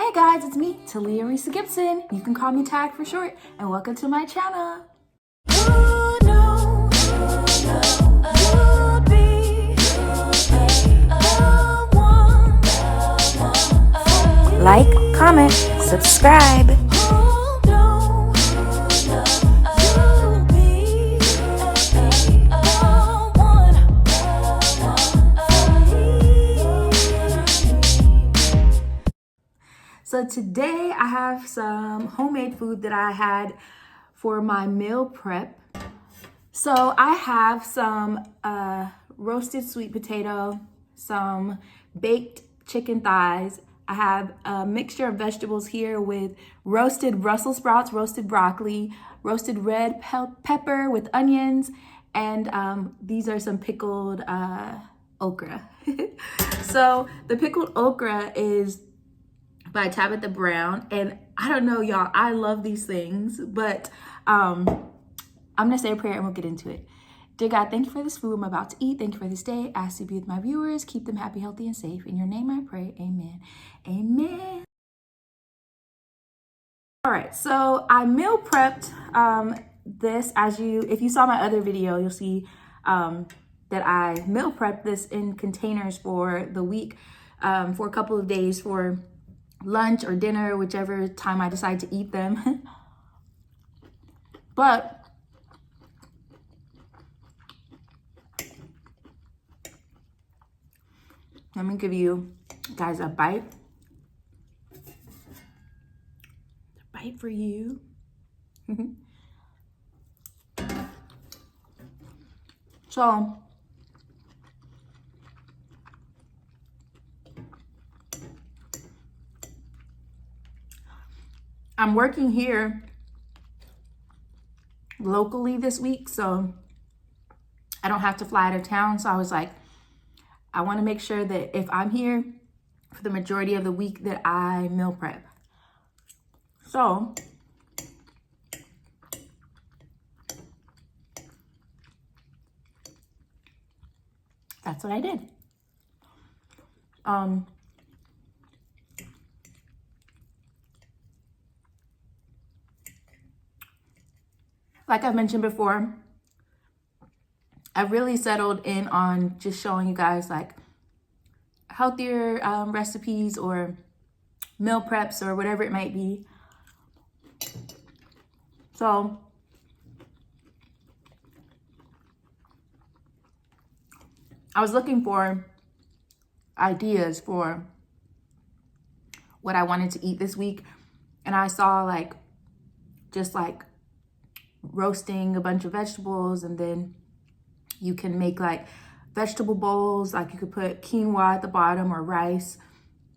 Hey guys, it's me, Talia Risa Gibson. You can call me Tag for short, and welcome to my channel. Like, comment, subscribe. So today I have some homemade food that I had for my meal prep. So I have some roasted sweet potato, some baked chicken thighs. I have a mixture of vegetables here with roasted Brussels sprouts, roasted broccoli, roasted red pepper with onions, and these are some pickled okra. So the pickled okra is by Tabitha Brown, and I don't know, y'all, I love these things, but I'm gonna say a prayer and we'll get into it. Dear God, thank you for this food I'm about to eat. Thank you for this day. I ask you to be with my viewers, keep them happy, healthy, and safe. In your name I pray, amen. Amen. All right, so I meal prepped this. If you saw my other video, you'll see that I meal prepped this in containers for the week, for a couple of days for lunch or dinner, whichever time I decide to eat them. But let me give you guys a bite. A bite for you. So I'm working here locally this week, so I don't have to fly out of town. So I was like, I want to make sure that if I'm here for the majority of the week that I meal prep. So that's what I did. Like I've mentioned before, I've really settled in on just showing you guys like healthier recipes or meal preps or whatever it might be. So I was looking for ideas for what I wanted to eat this week, and I saw just roasting a bunch of vegetables, and then you can make like vegetable bowls. Like you could put quinoa at the bottom or rice.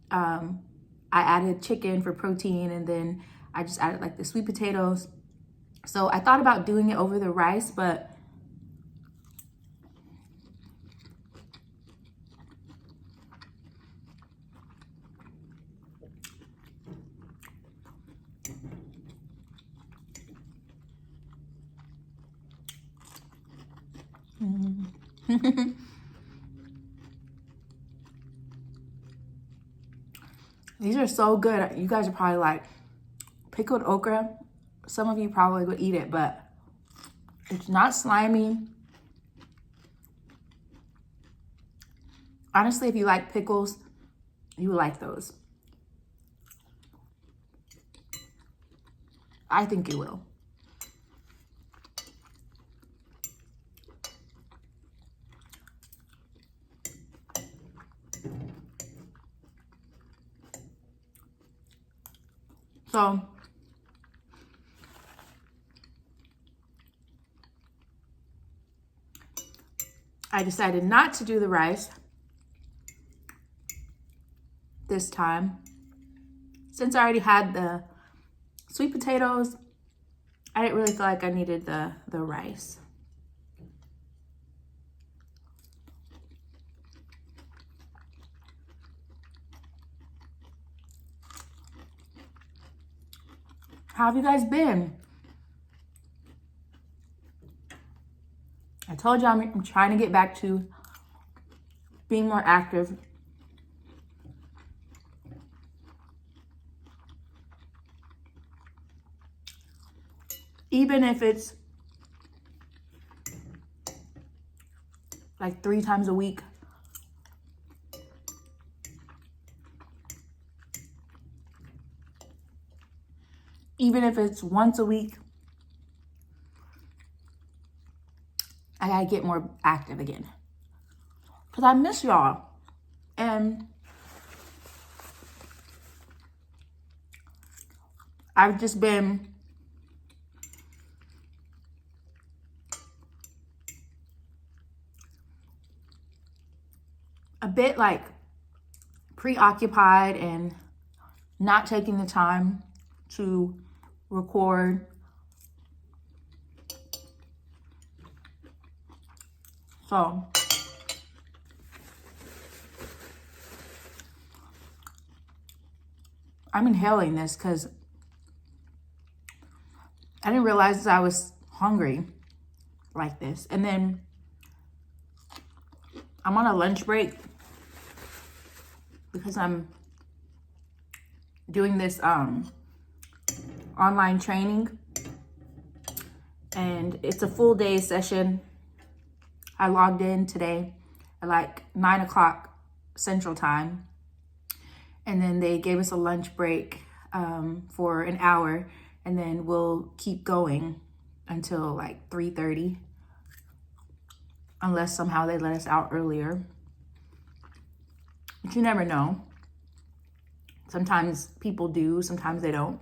I added chicken for protein, and then I just added like the sweet potatoes. So I thought about doing it over the rice, but these are so good. You guys are probably like, pickled okra, some of you probably would eat it, but it's not slimy. Honestly, if you like pickles, you would like those. I think you will. So I decided not to do the rice this time. Since I already had the sweet potatoes, I didn't really feel like I needed the rice. How have you guys been? I told you I'm trying to get back to being more active. even if it's like 3 times a week. Even if it's once a week, I gotta get more active again. Because I miss y'all. And I've just been a bit like preoccupied and not taking the time to record. So I'm inhaling this because I didn't realize I was hungry like this. And then I'm on a lunch break because I'm doing this online training, and it's a full day session. I logged in today at like 9 o'clock Central Time, and then they gave us a lunch break for an hour, and then we'll keep going until like 3:30, unless somehow they let us out earlier. But you never know. Sometimes people do, sometimes they don't.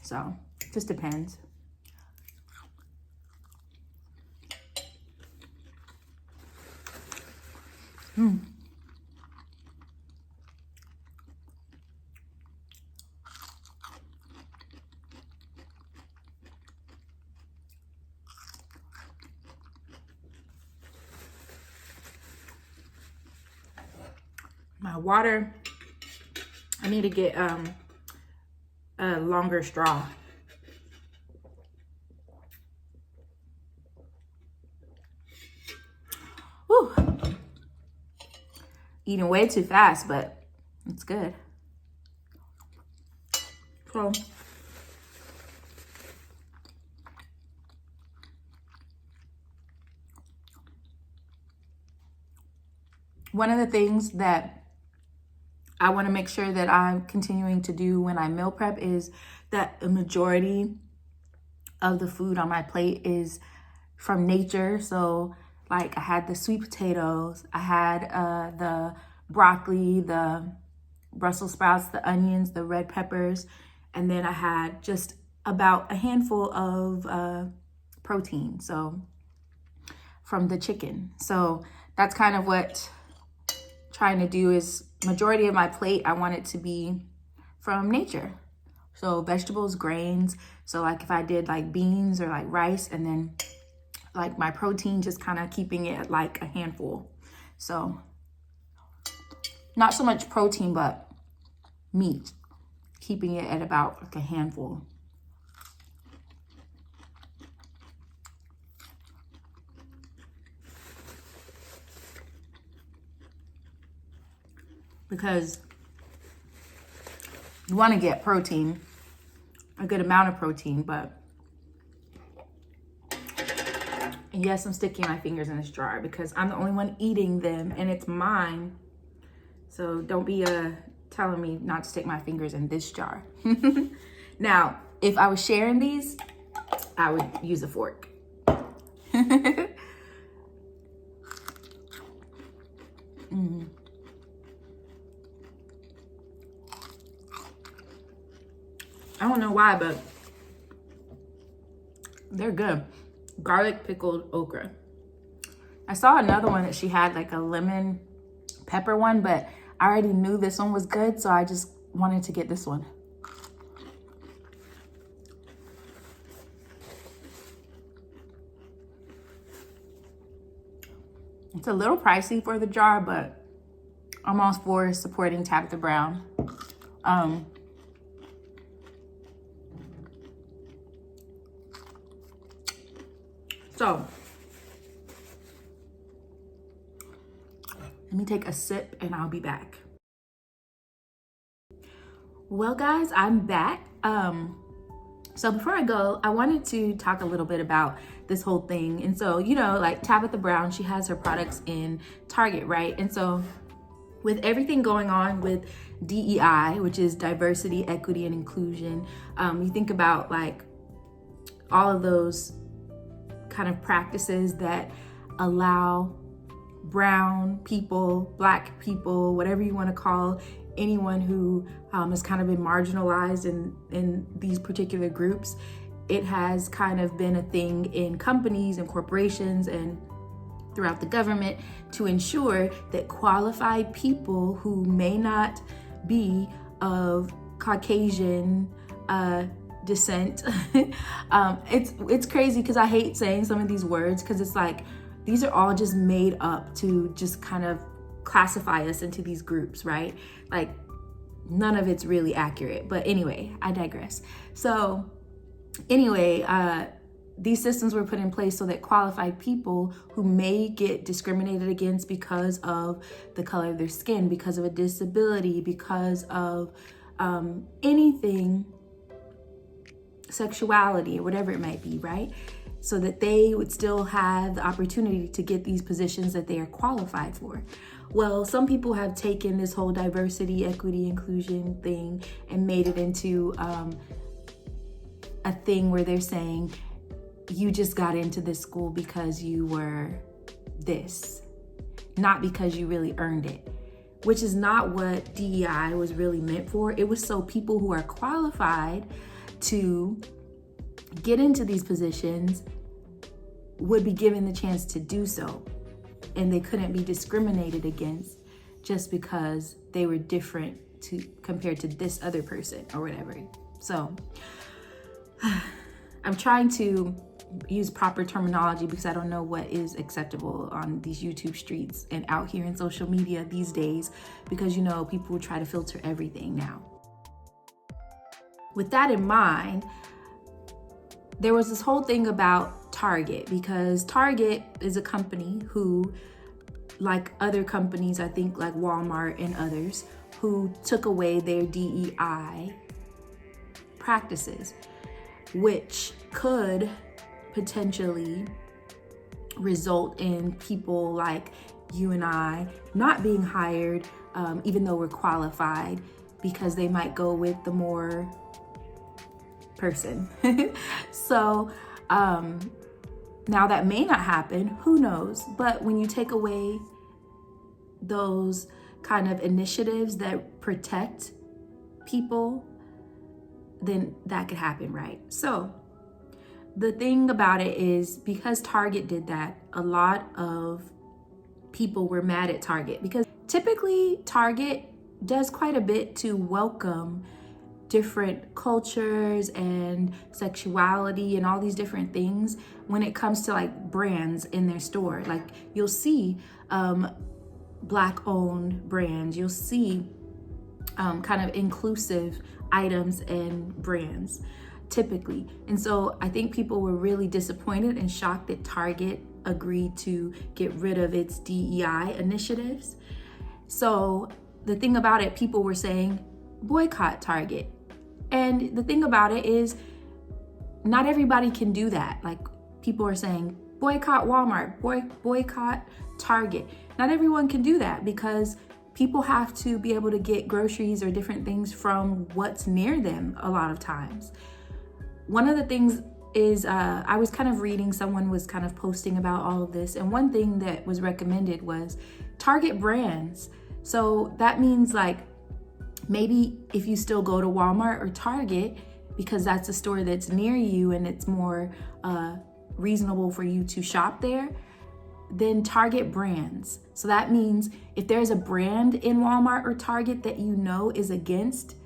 So, it just depends. My water, I need to get a longer straw. Whew. Eating way too fast, but it's good. So one of the things that I want to make sure that I'm continuing to do when I meal prep is that a majority of the food on my plate is from nature. So like I had the sweet potatoes, I had the broccoli, the Brussels sprouts, the onions, the red peppers, and then I had just about a handful of protein, so from the chicken. So that's kind of what I'm trying to do, is majority of my plate, I want it to be from nature. So vegetables, grains. So like if I did like beans or like rice, and then like my protein, just kind of keeping it at like a handful. So not so much protein, but meat, keeping it at about like a handful. Because you want to get protein, a good amount of protein, but yes, I'm sticking my fingers in this jar because I'm the only one eating them and it's mine. So don't be telling me not to stick my fingers in this jar. Now, if I was sharing these, I would use a fork. I don't know why, but they're good. Garlic pickled okra. I saw another one that she had, like a lemon pepper one, but I already knew this one was good, so I just wanted to get this one. It's a little pricey for the jar, but I'm all for supporting Tabitha Brown. So let me take a sip and I'll be back. Well guys, I'm back. So before I go, I wanted to talk a little bit about this whole thing. And so, you know, like Tabitha Brown, she has her products in Target, right? And so with everything going on with DEI, which is diversity, equity, and inclusion, you think about like all of those kind of practices that allow brown people, black people, whatever you want to call anyone who has kind of been marginalized in these particular groups. It has kind of been a thing in companies and corporations and throughout the government to ensure that qualified people who may not be of Caucasian descent. It's crazy because I hate saying some of these words because it's like these are all just made up to just kind of classify us into these groups, right? Like none of it's really accurate. But anyway, I digress. So anyway, these systems were put in place so that qualified people who may get discriminated against because of the color of their skin, because of a disability, because of anything, sexuality, or whatever it might be, right? So that they would still have the opportunity to get these positions that they are qualified for. Well, some people have taken this whole diversity, equity, inclusion thing and made it into a thing where they're saying, you just got into this school because you were this, not because you really earned it, which is not what DEI was really meant for. It was so people who are qualified to get into these positions would be given the chance to do so, and they couldn't be discriminated against just because they were different compared to this other person or whatever. So I'm trying to use proper terminology because I don't know what is acceptable on these YouTube streets and out here in social media these days, because you know people try to filter everything now. With that in mind, there was this whole thing about Target, because Target is a company who, like other companies, I think like Walmart and others, who took away their DEI practices, which could potentially result in people like you and I not being hired, even though we're qualified, because they might go with the more person. So now that may not happen, who knows? But when you take away those kind of initiatives that protect people, then that could happen, right? So the thing about it is, because Target did that, a lot of people were mad at Target, because typically Target does quite a bit to welcome different cultures and sexuality and all these different things when it comes to like brands in their store. Like you'll see Black owned brands, you'll see kind of inclusive items and brands typically. And so I think people were really disappointed and shocked that Target agreed to get rid of its DEI initiatives. So the thing about it, people were saying, boycott Target. And the thing about it is, not everybody can do that. Like people are saying, boycott Walmart, boycott Target. Not everyone can do that, because people have to be able to get groceries or different things from what's near them a lot of times. One of the things is, I was kind of reading, someone was kind of posting about all of this, and one thing that was recommended was Target brands. So that means like, maybe if you still go to Walmart or Target, because that's a store that's near you and it's more reasonable for you to shop there, then Target brands. So that means if there's a brand in Walmart or Target that you know is against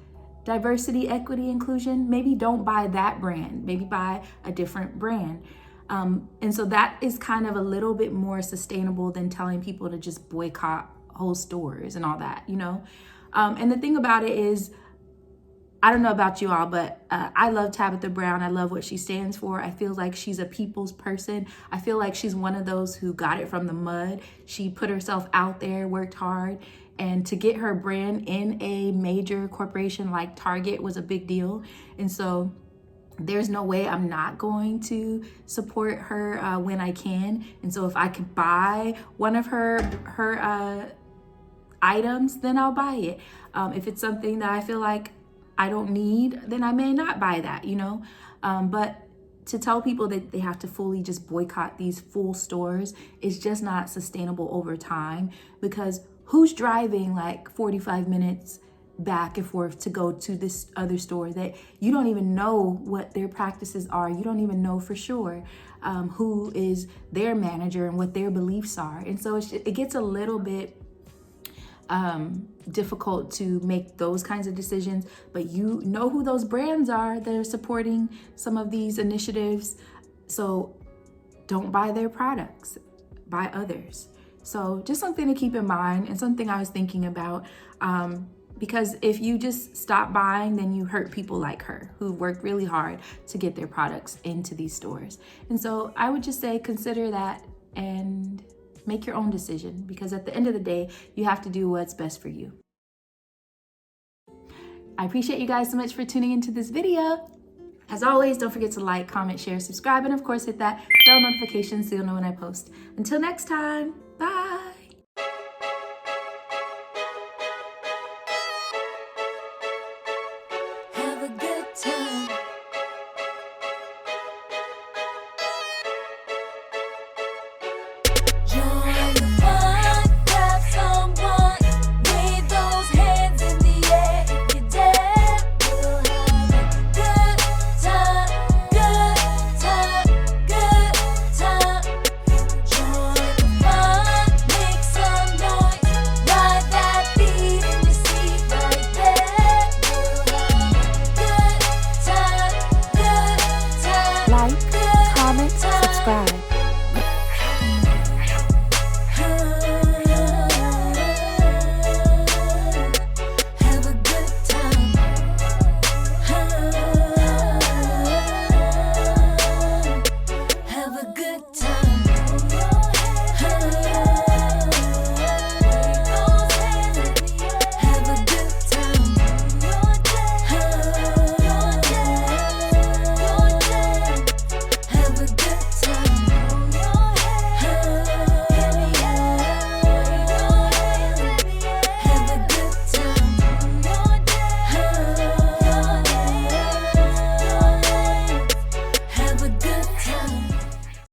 diversity, equity, inclusion, maybe don't buy that brand, maybe buy a different brand. And so that is kind of a little bit more sustainable than telling people to just boycott whole stores and all that, you know? And the thing about it is, I don't know about you all, but I love Tabitha Brown. I love what she stands for. I feel like she's a people's person. I feel like she's one of those who got it from the mud. She put herself out there, worked hard, and to get her brand in a major corporation like Target was a big deal. And so there's no way I'm not going to support her when I can. And so if I could buy one of her items, then I'll buy it. If it's something that I feel like I don't need, then I may not buy that, you know. But to tell people that they have to fully just boycott these full stores is just not sustainable over time, because who's driving like 45 minutes back and forth to go to this other store that you don't even know what their practices are? You don't even know for sure who is their manager and what their beliefs are. And so it gets a little bit difficult to make those kinds of decisions, but you know who those brands are that are supporting some of these initiatives. So don't buy their products, buy others. So just something to keep in mind, and something I was thinking about, because if you just stop buying, then you hurt people like her who worked really hard to get their products into these stores. And so I would just say consider that and make your own decision, because at the end of the day, you have to do what's best for you. I appreciate you guys so much for tuning into this video. As always, don't forget to like, comment, share, subscribe, and of course hit that bell notification so you'll know when I post. Until next time, bye. Have a good time. Join the fun, grab someone, wave those hands in the air if you dare. We'll have a good time, good time, good time. Join the fun, make some noise, ride that beat in your seat right there. We'll have a good time, Like, comment, subscribe.